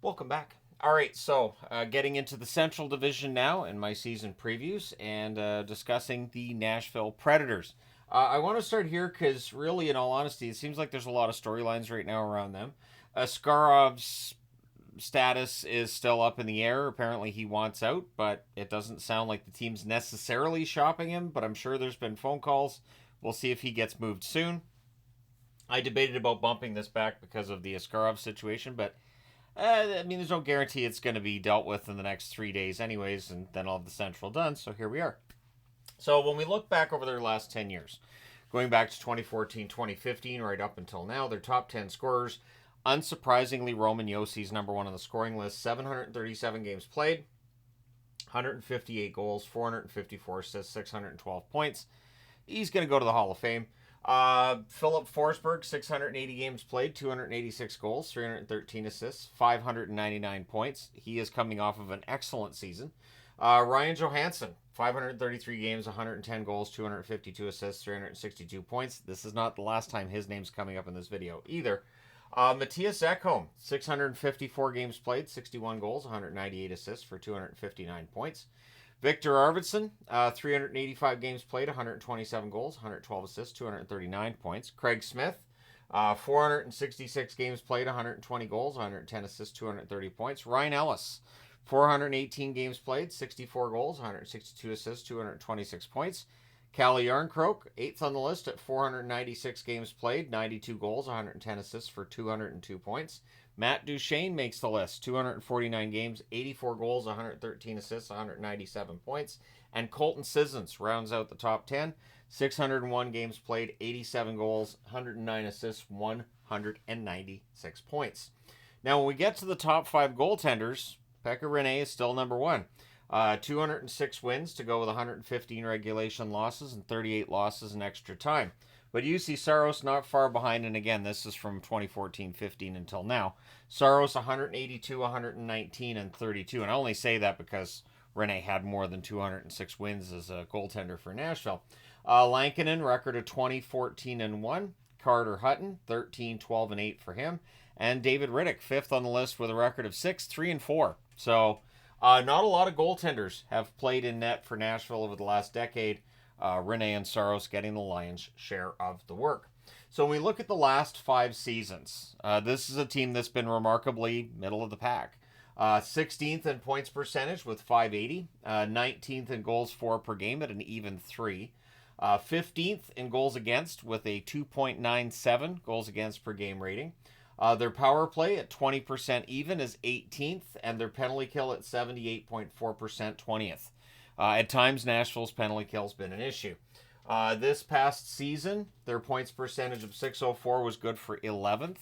Welcome back. All right, so getting into the Central Division now in my season previews and discussing the Nashville Predators. I want to start here because, really, in all honesty, it seems like there's a lot of storylines right now around them. Skarov's status is still up in the air. Apparently, he wants out, but it doesn't sound like the team's necessarily shopping him. But I'm sure there's been phone calls. We'll see if he gets moved soon. I debated about bumping this back because of the Askarov situation, but there's no guarantee it's going to be dealt with in the next 3 days, anyways, and then I'll have the Central done. So here we are. So when we look back over their last 10 years, going back to 2014, 2015, right up until now, their top 10 scorers, unsurprisingly, Roman Jossi's number one on the scoring list, 737 games played, 158 goals, 454 assists, 612 points. He's going to go to the Hall of Fame. Philip Forsberg, 680 games played, 286 goals, 313 assists, 599 points. He is coming off of an excellent season. Ryan Johansson, 533 games, 110 goals, 252 assists, 362 points. This is not the last time his name's coming up in this video either. Matthias Ekholm, 654 games played, 61 goals, 198 assists for 259 points. Victor Arvidsson, 385 games played, 127 goals, 112 assists, 239 points. Craig Smith, 466 games played, 120 goals, 110 assists, 230 points. Ryan Ellis, 418 games played, 64 goals, 162 assists, 226 points. Calle Jarnkrok, 8th on the list at 496 games played, 92 goals, 110 assists for 202 points. Matt Duchene makes the list, 249 games, 84 goals, 113 assists, 197 points. And Colton Sissons rounds out the top 10, 601 games played, 87 goals, 109 assists, 196 points. Now, when we get to the top 5 goaltenders, Pekka Rinne is still number one. 206 wins to go with 115 regulation losses and 38 losses in extra time. But Juuse Saros not far behind, and again, this is from 2014-15 until now. Saros 182, 119, and 32. And I only say that because Rinne had more than 206 wins as a goaltender for Nashville. Lankinen, record of 20, 14, and 1. Carter Hutton, 13, 12, and 8 for him. And David Riddick, 5th on the list with a record of 6, 3, and 4. So not a lot of goaltenders have played in net for Nashville over the last decade. Rinne and Saros getting the lion's share of the work. So when we look at the last 5 seasons, this is a team that's been remarkably middle of the pack. 16th in points percentage with 580, 19th in goals for per game at an even 3, 15th in goals against with a 2.97 goals against per game rating. Their power play at 20% even is 18th, and their penalty kill at 78.4% 20th. At times, Nashville's penalty kill has been an issue. This past season, their points percentage of 604 was good for 11th.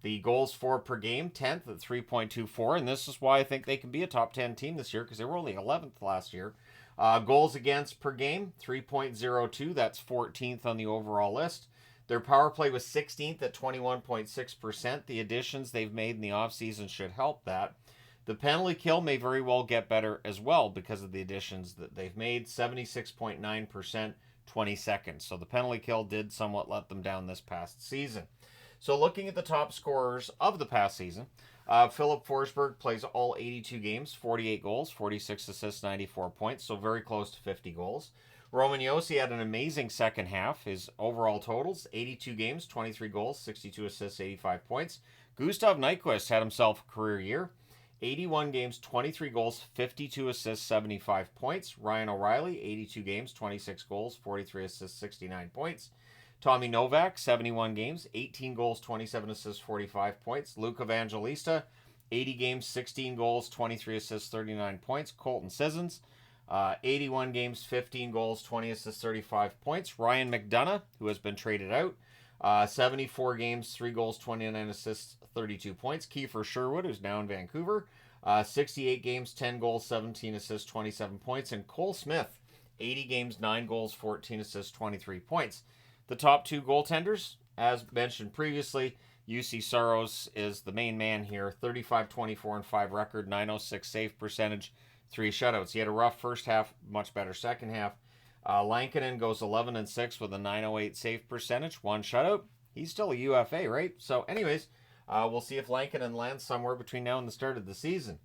The goals for per game, 10th at 3.24, and this is why I think they can be a top 10 team this year because they were only 11th last year. Goals against per game, 3.02, that's 14th on the overall list. Their power play was 16th at 21.6%. The additions they've made in the offseason should help that. The penalty kill may very well get better as well because of the additions that they've made. 76.9%, 20 seconds. So the penalty kill did somewhat let them down this past season. So looking at the top scorers of the past season, Philip Forsberg plays all 82 games, 48 goals, 46 assists, 94 points. So very close to 50 goals. Roman Josi had an amazing second half. His overall totals, 82 games, 23 goals, 62 assists, 85 points. Gustav Nyquist had himself a career year. 81 games, 23 goals, 52 assists, 75 points. Ryan O'Reilly, 82 games, 26 goals, 43 assists, 69 points. Tommy Novak, 71 games, 18 goals, 27 assists, 45 points. Luke Evangelista, 80 games, 16 goals, 23 assists, 39 points. Colton Sissons, 81 games, 15 goals, 20 assists, 35 points. Ryan McDonough, who has been traded out, 74 games, 3 goals, 29 assists, 32 points. Kiefer Sherwood, who's now in Vancouver, 68 games, 10 goals, 17 assists, 27 points. And Cole Smith, 80 games, 9 goals, 14 assists, 23 points. The top 2 goaltenders, as mentioned previously, Juuse Saros is the main man here. 35, 24, and 5 record, 906 save percentage, 3 shutouts. He had a rough first half, much better second half. Lankinen goes 11 and 6 with a 908 save percentage, 1 shutout. He's still a UFA, right? So, anyways, We'll see if Lankinen lands somewhere between now and the start of the season.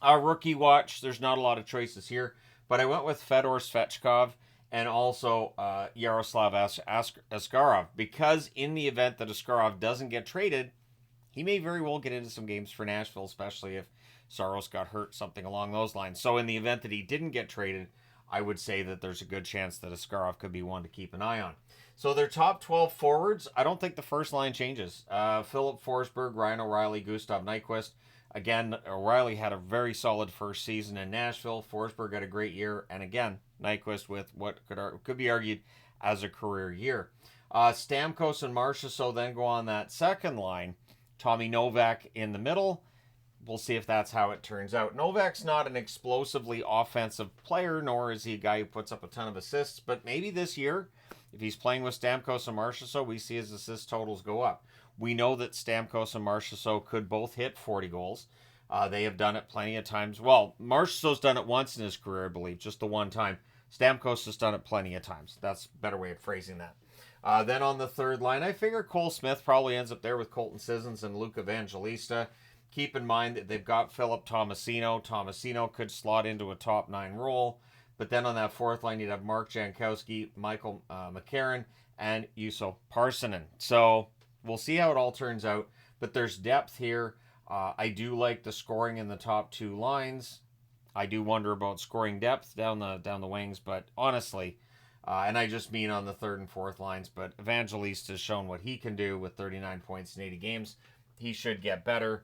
Rookie watch, there's not a lot of choices here, but I went with Fedor Svechkov and also Yaroslav Askarov, because in the event that Askarov doesn't get traded, he may very well get into some games for Nashville, especially if Saros got hurt, something along those lines. So in the event that he didn't get traded, I would say that there's a good chance that Askarov could be one to keep an eye on. So their top 12 forwards, I don't think the first line changes. Philip Forsberg, Ryan O'Reilly, Gustav Nyquist. Again, O'Reilly had a very solid first season in Nashville. Forsberg had a great year. And again, Nyquist with what could be argued as a career year. Stamkos and Marchessault then go on that second line. Tommy Novak in the middle. We'll see if that's how it turns out. Novak's not an explosively offensive player, nor is he a guy who puts up a ton of assists. But maybe this year, if he's playing with Stamkos and Marchessault, we see his assist totals go up. We know that Stamkos and Marchessault could both hit 40 goals. They have done it plenty of times. Well, Marchessault's done it once in his career, I believe, just the one time. Stamkos has done it plenty of times. That's a better way of phrasing that. Then on the third line, I figure Cole Smith probably ends up there with Colton Sissons and Luke Evangelista. Keep in mind that they've got Philip Tomasino. Tomasino could slot into a top 9 role. But then on that fourth line, you'd have Mark Jankowski, Michael McCarron, and Juuso Parssinen. So we'll see how it all turns out. But there's depth here. I do like the scoring in the top 2 lines. I do wonder about scoring depth down the wings. But honestly, and I just mean on the third and fourth lines, but Evangelista has shown what he can do with 39 points in 80 games. He should get better.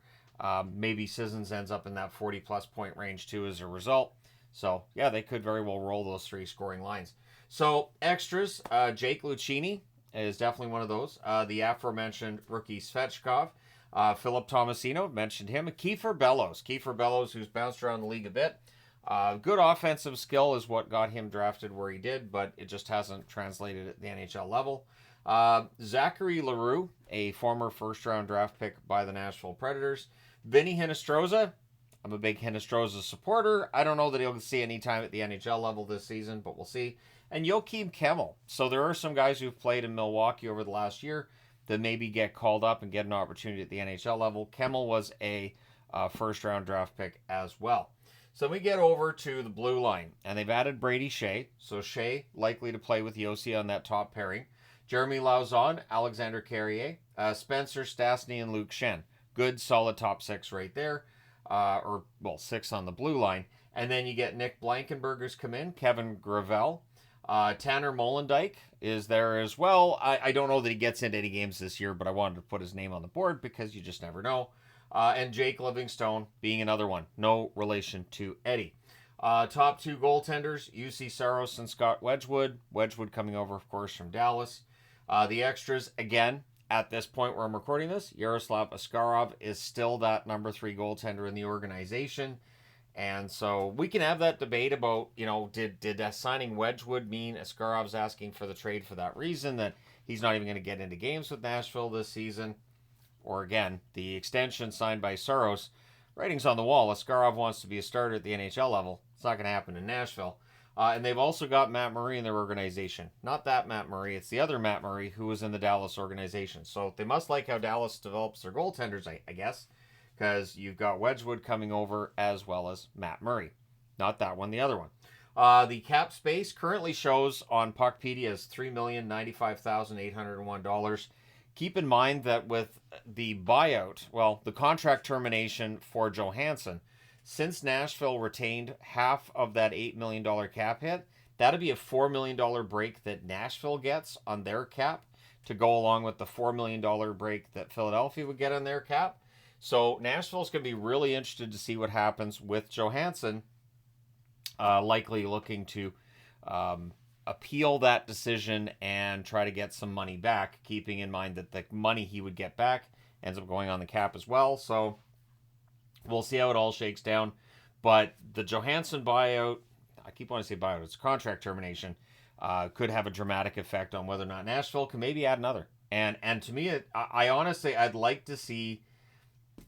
Maybe Sissons ends up in that 40-plus point range, too, as a result. So, yeah, they could very well roll those 3 scoring lines. So, extras, Jake Lucchini is definitely one of those. The aforementioned rookie Svechkov. Philip Tomasino, mentioned him. Kiefer Bellows, who's bounced around the league a bit. Good offensive skill is what got him drafted where he did, but it just hasn't translated at the NHL level. Zachary Leroux, a former first-round draft pick by the Nashville Predators. Vinny Hinostroza, I'm a big Hinostroza supporter. I don't know that he'll see any time at the NHL level this season, but we'll see. And Joakim Kemmel. So there are some guys who've played in Milwaukee over the last year that maybe get called up and get an opportunity at the NHL level. Kemmel was a first-round draft pick as well. So we get over to the blue line, and they've added Brady Shea. So Shea likely to play with Yossi on that top pairing. Jeremy Lauzon, Alexander Carrier, Spencer Stastny, and Luke Shen. Good, solid top 6 right there. 6 on the blue line. And then you get Nick Blankenberg who's come in, Kevin Gravel. Tanner Molendyk is there as well. I don't know that he gets into any games this year, but I wanted to put his name on the board because you just never know. And Jake Livingstone being another one. No relation to Eddie. Top 2 goaltenders, UC Saros and Scott Wedgwood. Wedgwood coming over, of course, from Dallas. The extras, again, at this point where I'm recording this, Yaroslav Askarov is still that number 3 goaltender in the organization. And so we can have that debate about, did signing Wedgwood mean Askarov's asking for the trade for that reason, that he's not even going to get into games with Nashville this season? Or again, the extension signed by Saros, writing's on the wall. Askarov wants to be a starter at the NHL level. It's not going to happen in Nashville. And they've also got Matt Murray in their organization. Not that Matt Murray, it's the other Matt Murray who was in the Dallas organization. So they must like how Dallas develops their goaltenders, I guess, because you've got Wedgwood coming over as well as Matt Murray. Not that one, the other one. The cap space currently shows on Puckpedia as $3,095,801. Keep in mind that with the buyout, the contract termination for Johansson, since Nashville retained half of that $8 million cap hit, that'd be a $4 million break that Nashville gets on their cap to go along with the $4 million break that Philadelphia would get on their cap. So Nashville's going to be really interested to see what happens with Johansson, likely looking to appeal that decision and try to get some money back, keeping in mind that the money he would get back ends up going on the cap as well. So we'll see how it all shakes down. But the Johansson buyout, I keep wanting to say buyout, it's contract termination, could have a dramatic effect on whether or not Nashville can maybe add another. And to me, I honestly, I'd like to see,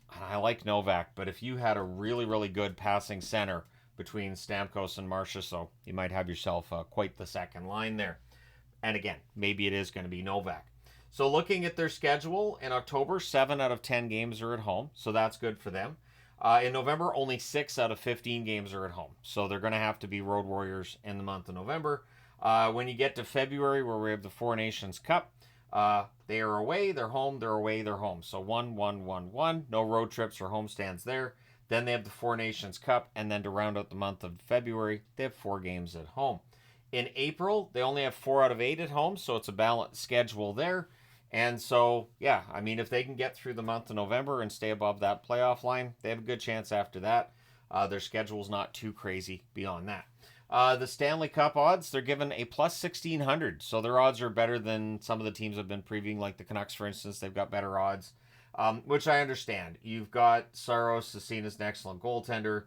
I like Novak, but if you had a really, really good passing center between Stamkos and Marchessault, you might have yourself quite the second line there. And again, maybe it is going to be Novak. So looking at their schedule in October, 7 out of 10 games are at home, so that's good for them. In November, only 6 out of 15 games are at home, so they're going to have to be road warriors in the month of November. When you get to February, where we have the Four Nations Cup, they are away, they're home, they're away, they're home. So 1-1-1-1, no road trips or homestands there. Then they have the Four Nations Cup, and then to round out the month of February, they have 4 games at home. In April, they only have 4 out of 8 at home, so it's a balanced schedule there. And so, yeah, I mean, if they can get through the month of November and stay above that playoff line, they have a good chance after that. Their schedule's not too crazy beyond that. The Stanley Cup odds, they're given a plus 1,600. So their odds are better than some of the teams I've been previewing, like the Canucks, for instance. They've got better odds, which I understand. You've got Saros, is seen as an excellent goaltender.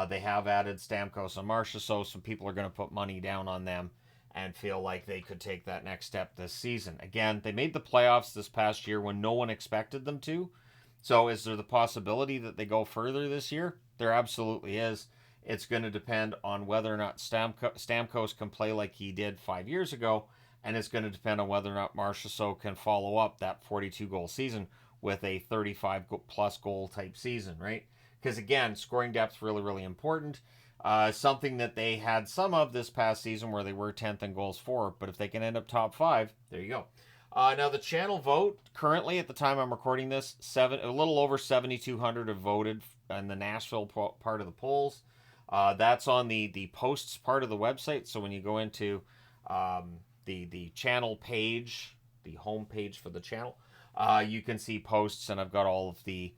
They have added Stamkos and Marchessault, so people are going to put money down on them and feel like they could take that next step this season. Again, they made the playoffs this past year when no one expected them to. So is there the possibility that they go further this year? There absolutely is. It's going to depend on whether or not Stamkos can play like he did 5 years ago, and it's going to depend on whether or not Marchessault can follow up that 42-goal season with a 35-plus goal type season, right? Because, again, scoring depth really, really important. Something that they had some of this past season where they were 10th in goals for, but if they can end up top 5, there you go. Now, the channel vote, currently, at the time I'm recording this, a little over 7,200 have voted in the Nashville part of the polls. That's on the posts part of the website. So when you go into the channel page, the home page for the channel, you can see posts, and I've got all of the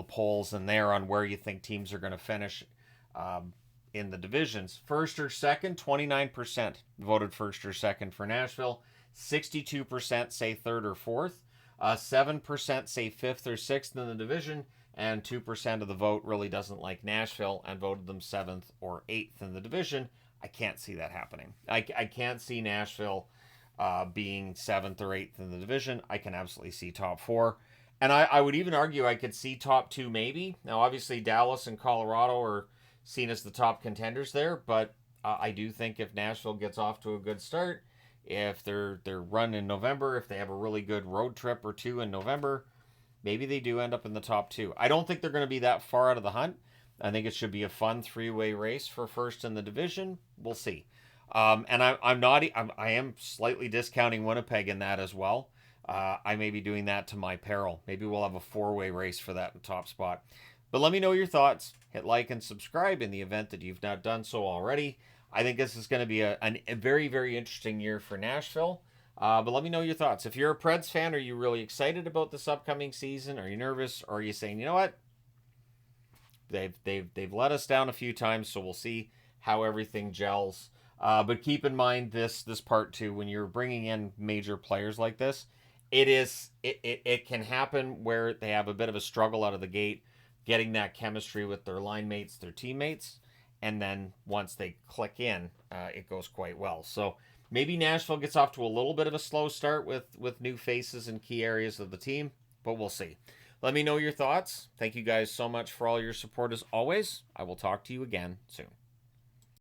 polls in there on where you think teams are going to finish in the divisions. First or second, 29% voted first or second for Nashville. 62% say third or fourth. 7% say fifth or sixth in the division. And 2% of the vote really doesn't like Nashville and voted them 7th or 8th in the division. I can't see that happening. I can't see Nashville being 7th or 8th in the division. I can absolutely see top 4. And I would even argue I could see top 2 maybe. Now, obviously, Dallas and Colorado are seen as the top contenders there. But I do think if Nashville gets off to a good start, if they're run in November, if they have a really good road trip or 2 in November, maybe they do end up in the top 2. I don't think they're going to be that far out of the hunt. I think it should be a fun 3-way race for first in the division. We'll see. And I am slightly discounting Winnipeg in that as well. I may be doing that to my peril. Maybe we'll have a 4-way race for that top spot. But let me know your thoughts. Hit like and subscribe in the event that you've not done so already. I think this is going to be a very, very interesting year for Nashville. But let me know your thoughts. If you're a Preds fan, are you really excited about this upcoming season? Are you nervous? Or are you saying, you know what? They've let us down a few times, so we'll see how everything gels. But keep in mind this part too. When you're bringing in major players like this, it can happen where they have a bit of a struggle out of the gate, getting that chemistry with their line mates, their teammates, and then once they click in, it goes quite well. So maybe Nashville gets off to a little bit of a slow start with new faces in key areas of the team, but we'll see. Let me know your thoughts. Thank you guys so much for all your support as always. I will talk to you again soon.